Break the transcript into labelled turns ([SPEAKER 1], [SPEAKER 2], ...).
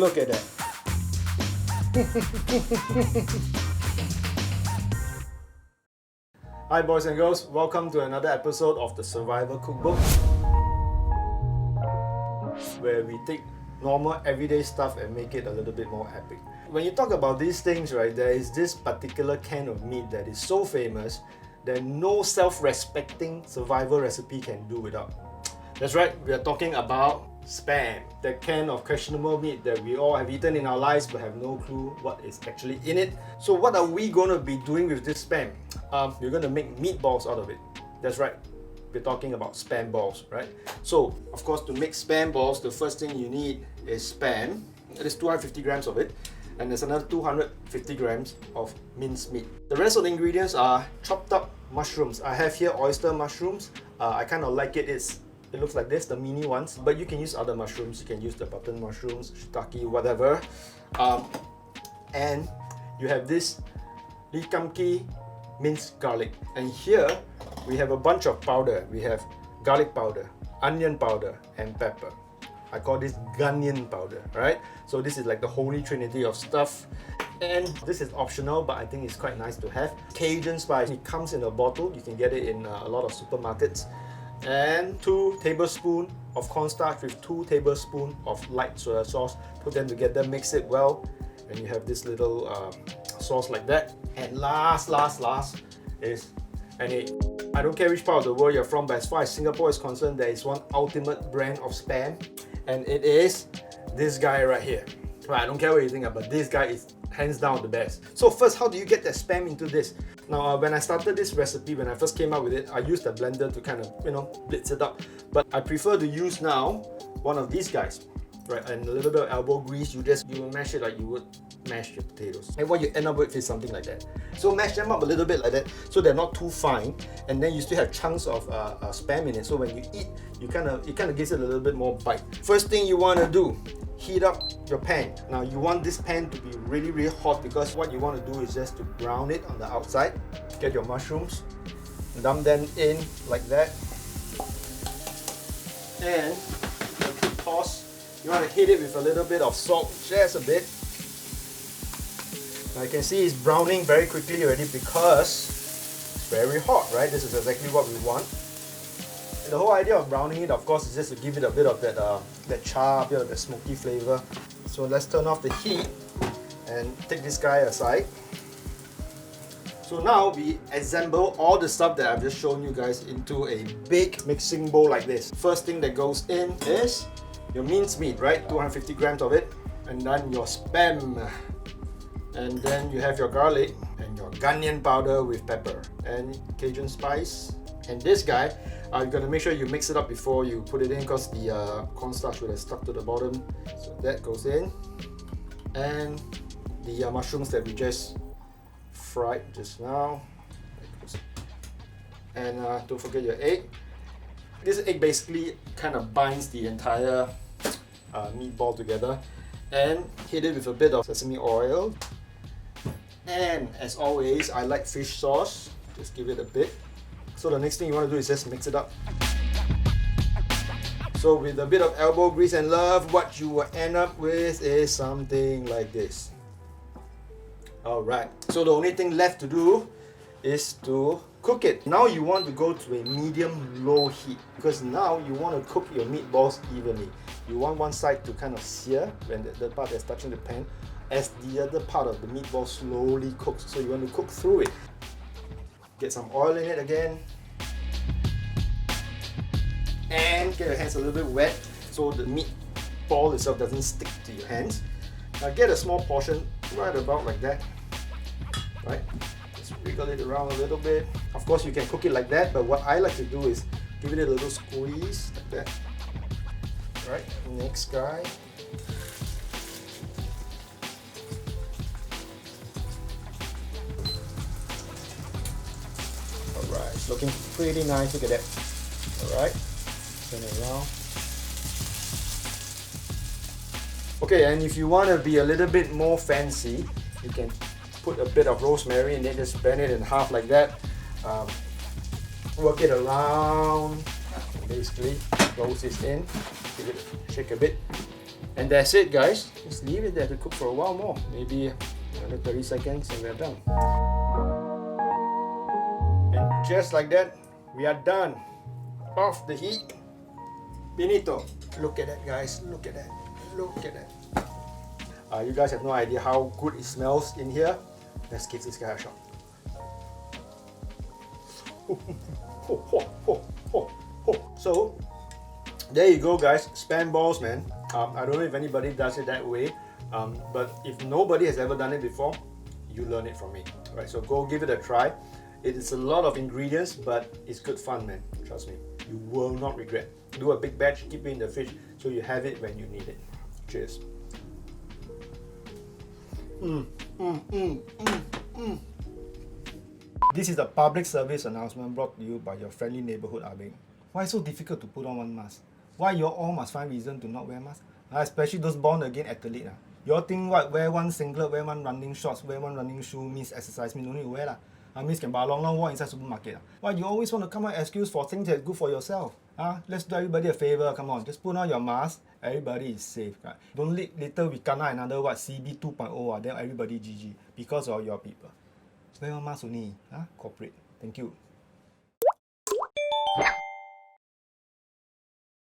[SPEAKER 1] Look at that. Hi boys and girls, welcome to another episode of the Survival Cookbook, where we take normal everyday stuff and make it a little bit more epic. When you talk about these things, right, there is this particular can of meat that is so famous that no self-respecting survival recipe can do without. That's right, we are talking about Spam, that can of questionable meat that we all have eaten in our lives but have no clue what is actually in it. So what are we going to be doing with this Spam? We're going to make meatballs out of it. That's right, we're talking about Spam balls, right? So, of course, to make Spam balls, the first thing you need is Spam. There's 250 grams of it, and there's another 250 grams of minced meat. The rest of the ingredients are chopped up mushrooms. I have here oyster mushrooms. I kind of like it. It looks like this, the mini ones, but you can use other mushrooms. You can use the button mushrooms, shiitake, whatever. And you have this likamki minced garlic. And here we have a bunch of powder. We have garlic powder, onion powder, and pepper. I call this Ganian powder, right? So this is like the holy trinity of stuff. And this is optional, but I think it's quite nice to have. Cajun spice. It comes in a bottle. You can get it in a lot of supermarkets. And 2 tablespoons of cornstarch with 2 tablespoons of light soya sauce. Put them together, mix it well, and you have this little sauce like that. And last is an egg. I don't care which part of the world you're from, but as far as Singapore is concerned, there is one ultimate brand of Spam, and it is this guy right here. Well, I don't care what you think, but this guy is hands down the best. So first, how do you get that Spam into this? Now, when I started this recipe, when I first came up with it, I used a blender to kind of, blitz it up. But I prefer to use now one of these guys, right? And a little bit of elbow grease. You mash it like you would mash your potatoes. And what you end up with is something like that. So mash them up a little bit like that, so they're not too fine. And then you still have chunks of Spam in it. So when you eat, it kind of gives it a little bit more bite. First thing you want to do, heat up your pan. Now you want this pan to be really, really hot, because what you want to do is just to brown it on the outside. Get your mushrooms, dump them in like that, and toss. You want to hit it with a little bit of salt, just a bit. Now you can see it's browning very quickly already because it's very hot, right? This is exactly what we want. The whole idea of browning it, of course, is just to give it a bit of that char, a bit of that smoky flavor. So let's turn off the heat and take this guy aside. So now we assemble all the stuff that I've just shown you guys into a big mixing bowl like this. First thing that goes in is your minced meat, right? 250 grams of it. And then your Spam. And then you have your garlic and your Ganian powder with pepper and Cajun spice. And this guy, you're going to make sure you mix it up before you put it in, because the cornstarch would have stuck to the bottom. So that goes in. And the mushrooms that we just fried just now. And don't forget your egg. This egg basically kind of binds the entire meatball together. And hit it with a bit of sesame oil. And as always, I like fish sauce. Just give it a bit. So the next thing you want to do is just mix it up. So with a bit of elbow grease and love, what you will end up with is something like this. Alright, so the only thing left to do is to cook it. Now you want to go to a medium-low heat, because now you want to cook your meatballs evenly. You want one side to kind of sear when the part that's touching the pan, as the other part of the meatball slowly cooks. So you want to cook through it. Get some oil in it again. And get your hands a little bit wet so the meatball itself doesn't stick to your hands. Now get a small portion right about like that. Right? Just wiggle it around a little bit. Of course you can cook it like that, but what I like to do is give it a little squeeze like that. Right? Next guy. Alright, it's looking pretty nice. Look at that. Alright, turn it around. Okay, and if you want to be a little bit more fancy, you can put a bit of rosemary and then just bend it in half like that. Work it around. Basically, close this in. Give it a shake a bit. And that's it, guys. Just leave it there to cook for a while more. Maybe another 30 seconds and we're done. And just like that, we are done. Off the heat. Finito. Look at that, guys. Look at that. Look at that. You guys have no idea how good it smells in here. Let's give this guy a shot. So, there you go, guys. Spam balls, man. I don't know if anybody does it that way, but if nobody has ever done it before, you learn it from me. Alright, so go give it a try. It is a lot of ingredients, but it's good fun, man. Trust me. You will not regret. Do a big batch, keep it in the fridge so you have it when you need it. Cheers. This is a public service announcement brought to you by your friendly neighbourhood Ah Beng. Why so difficult to put on one mask? Why you all must find reason to not wear mask? Especially those born again athletes. You all think what, wear one singlet, wear one running shorts, wear one running shoe means exercise, means no need to wear lah. Means can buy a long walk inside supermarket. Why you always want to come up with excuse for things that's good for yourself? Let's do everybody a favour, come on, just put on your mask, everybody is safe. Right? Don't later we kena another what, CB 2.0, then everybody GG because of your people. Wear one mask only, cooperate. Thank you.